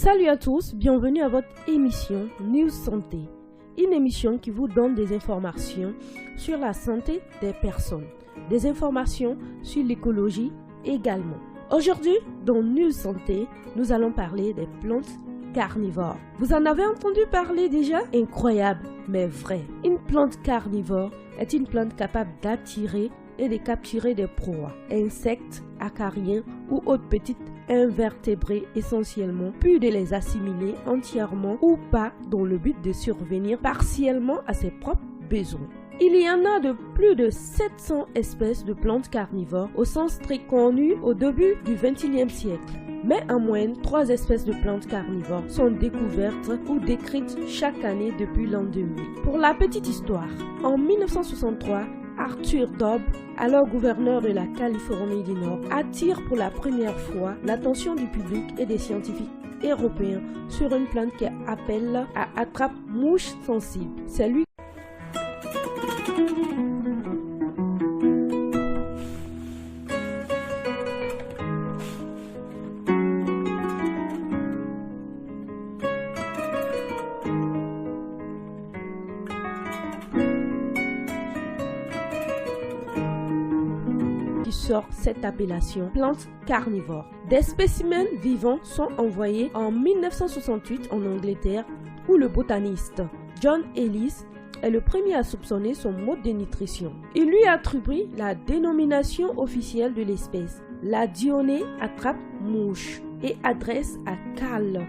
Salut à tous, bienvenue à votre émission News Santé. Une émission qui vous donne des informations sur la santé des personnes, des informations sur l'écologie également. Aujourd'hui, dans News Santé, nous allons parler des plantes carnivores. Vous en avez entendu parler déjà? Incroyable, mais vrai. Une plante carnivore est une plante capable d'attirer et de capturer des proies, insectes, acariens ou autres petites invertébrés essentiellement, puis de les assimiler entièrement ou pas dans le but de survenir partiellement à ses propres besoins. Il y en a de plus de 700 espèces de plantes carnivores au sens très connu au début du XXIe siècle. Mais en moyenne, 3 espèces de plantes carnivores sont découvertes ou décrites chaque année depuis l'an 2000. Pour la petite histoire, en 1963, Arthur Dobbs, alors gouverneur de la Californie du Nord, attire pour la première fois l'attention du public et des scientifiques européens sur une plante qui appelle à attrape-mouche sensible. C'est lui sort cette appellation plante carnivore. Des spécimens vivants sont envoyés en 1968 en Angleterre où le botaniste John Ellis est le premier à soupçonner son mode de nutrition. Il lui attribue la dénomination officielle de l'espèce, la Dionée attrape-mouche, et adresse à Carl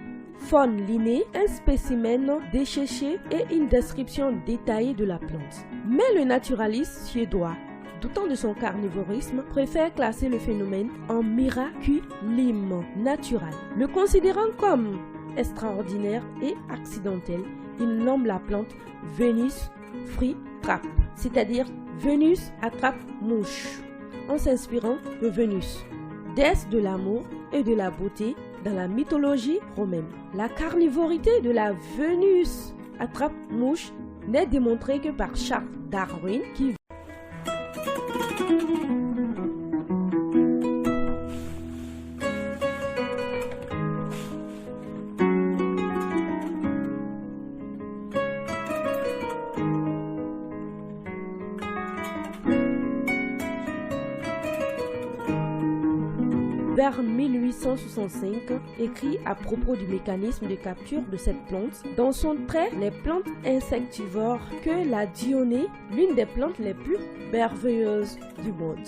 von Linné un spécimen desséché et une description détaillée de la plante. Mais le naturaliste suédois, doutant de son carnivorisme, préfère classer le phénomène en miraculum naturel. Le considérant comme extraordinaire et accidentel, il nomme la plante Venus flytrap, c'est-à-dire Vénus attrape-mouche, en s'inspirant de Vénus, déesse de l'amour et de la beauté dans la mythologie romaine. La carnivorité de la Vénus attrape-mouche n'est démontrée que par Charles Darwin qui vers 1865, écrit à propos du mécanisme de capture de cette plante dans son trait Les plantes insectivores que la Dionée, l'une des plantes les plus merveilleuses du monde.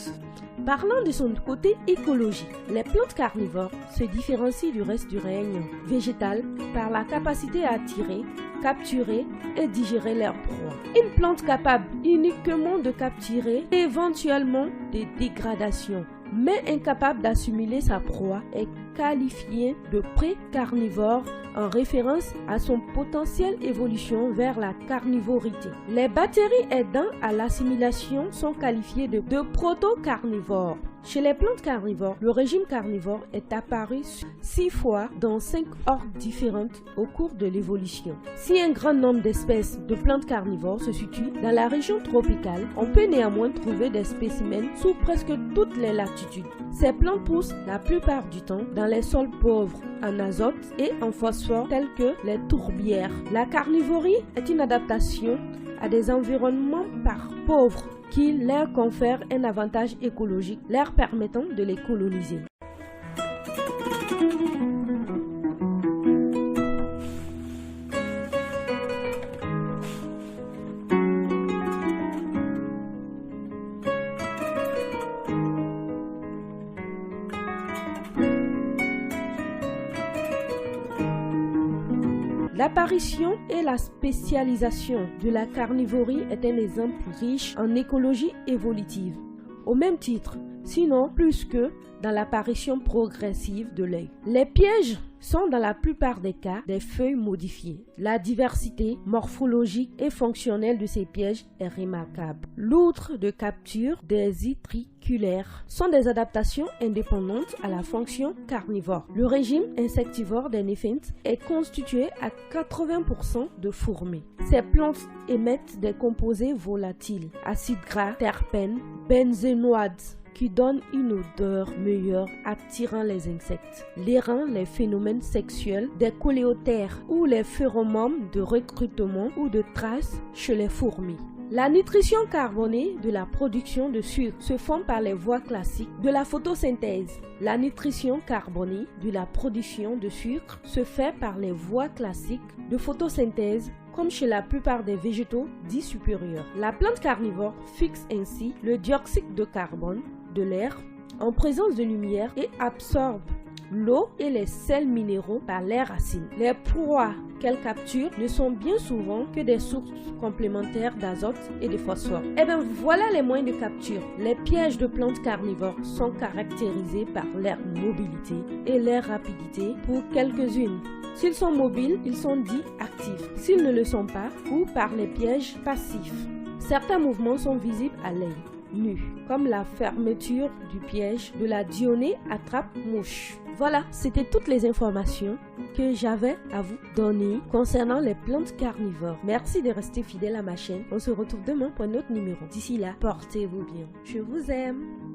Parlant de son côté écologique, les plantes carnivores se différencient du reste du règne végétal par la capacité à attirer, capturer et digérer leurs proies. Une plante capable uniquement de capturer et éventuellement des dégradations, mais incapable d'assimiler sa proie, est qualifiée de pré-carnivore en référence à son potentiel évolution vers la carnivorité. Les bactéries aidant à l'assimilation sont qualifiées de proto-carnivores. Chez les plantes carnivores, le régime carnivore est apparu 6 fois dans 5 ordres différentes au cours de l'évolution. Si un grand nombre d'espèces de plantes carnivores se situent dans la région tropicale, on peut néanmoins trouver des spécimens sous presque toutes les latitudes. Ces plantes poussent la plupart du temps dans les sols pauvres en azote et en phosphore tels que les tourbières. La carnivorie est une adaptation à des environnements pauvres qui leur confèrent un avantage écologique leur permettant de les coloniser. L'apparition et la spécialisation de la carnivorie est un exemple riche en écologie évolutive, au même titre, sinon plus que dans l'apparition progressive de l'œil. Les pièges sont dans la plupart des cas des feuilles modifiées. La diversité morphologique et fonctionnelle de ces pièges est remarquable. L'outre de capture des utriculaires sont des adaptations indépendantes à la fonction carnivore. Le régime insectivore des néphintes est constitué à 80% de fourmis. Ces plantes émettent des composés volatiles, acides gras, terpènes, benzénoïdes, qui donnent une odeur meilleure attirant les insectes. Les reins, les phénomènes sexuels des coléoptères ou les phéromones de recrutement ou de traces chez les fourmis. La nutrition carbonée de la production de sucre se forme par les voies classiques de la photosynthèse. La nutrition carbonée de la production de sucre se fait par les voies classiques de photosynthèse comme chez la plupart des végétaux dits supérieurs. La plante carnivore fixe ainsi le dioxyde de carbone de l'air en présence de lumière et absorbe l'eau et les sels minéraux par les racines. Les proies qu'elles capturent ne sont bien souvent que des sources complémentaires d'azote et de phosphore. Et bien voilà les moyens de capture. Les pièges de plantes carnivores sont caractérisés par leur mobilité et leur rapidité pour quelques-unes. S'ils sont mobiles, ils sont dits actifs. S'ils ne le sont pas, ou par les pièges passifs. Certains mouvements sont visibles à l'œil nu, comme la fermeture du piège de la dionée attrape-mouche. Voilà, c'était toutes les informations que j'avais à vous donner concernant les plantes carnivores. Merci de rester fidèle à ma chaîne. On se retrouve demain pour un autre numéro. D'ici là, portez-vous bien. Je vous aime.